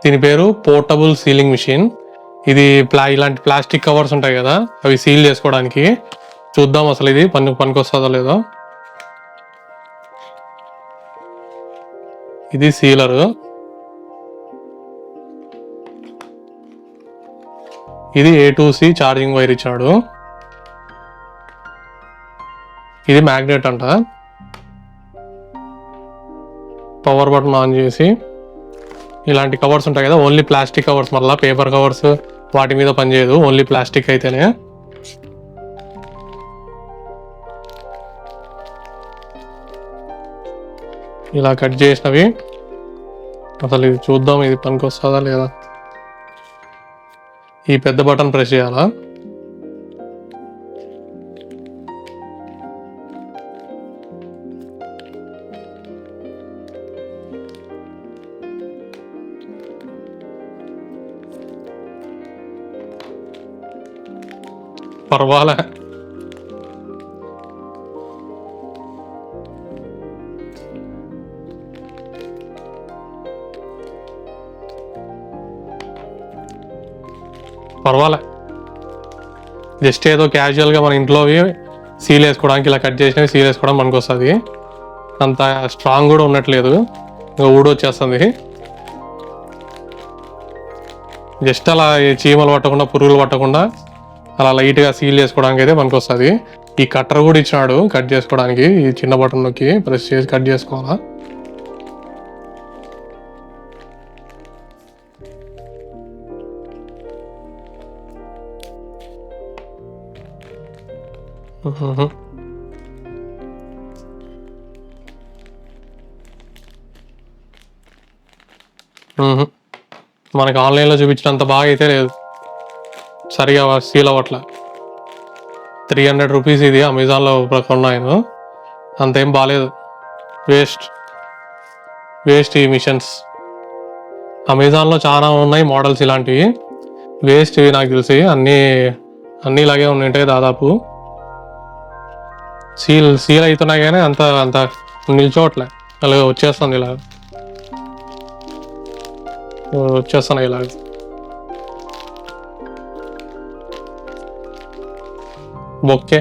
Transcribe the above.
దీని పేరు portable ceiling machine. ఇది ఇలాంటి ప్లాస్టిక్ కవర్స్ ఉంటాయి కదా, అవి సీల్ చేసుకోవడానికి. చూద్దాం అసలు ఇది పనికొస్తుందో లేదో. ఇది సీలరు. ఇది A2C ఛార్జింగ్ వైర్ ఇచ్చాడు. ఇది మ్యాగ్నెట్ అంట. పవర్ బటన్ ఆన్ చేసి ఇలాంటి కవర్స్ ఉంటాయి కదా, ఓన్లీ ప్లాస్టిక్ కవర్స్, మళ్ళీ పేపర్ కవర్స్ వాటి మీద పనిచేయదు, ఓన్లీ ప్లాస్టిక్ అయితేనే. ఇలా కట్ చేసినవి. అసలు ఇది చూద్దాం ఇది పనికొస్తుందా లేదా. ఈ పెద్ద బటన్ ప్రెస్ చేయాలా? పర్వాలే. జస్ట్ ఏదో క్యాజువల్గా మన ఇంట్లోవి సీల్ వేసుకోవడానికి ఇలా కట్ చేసినవి సీల్ వేసుకోవడం మనకు వస్తుంది. అంత స్ట్రాంగ్ కూడా ఉండట్లేదు, ఇంకా ఊడొచ్చేస్తుంది. జస్ట్ అలా చీమలు పట్టకుండా పురుగులు పట్టకుండా అలా లైట్గా సీల్ చేసుకోవడానికి అయితే మనకు వస్తుంది. ఈ కట్టర్ కూడా ఇచ్చినాడు కట్ చేసుకోవడానికి. ఈ చిన్న బటన్ నొక్కి ప్రెస్ చేసి కట్ చేసుకోవాలా. మనకి ఆన్లైన్లో చూపించినంత బాగా అయితే లేదు, సరిగా సీల్ అవ్వట్లా. 300 రూపీస్ ఇది, అమెజాన్లో కొన్నాను. అంతేం బాగాలేదు, వేస్ట్ ఈ మిషన్స్. అమెజాన్లో చాలా ఉన్నాయి మోడల్స్ ఇలాంటివి, వేస్ట్ ఇవి నాకు తెలిసి. అన్నీ ఇలాగే ఉంటాయి దాదాపు. సీల్ అవుతున్నాయి కానీ అంత నిల్చోవట్లే, అలాగే వచ్చేస్తుంది ఇలా బొక్కే.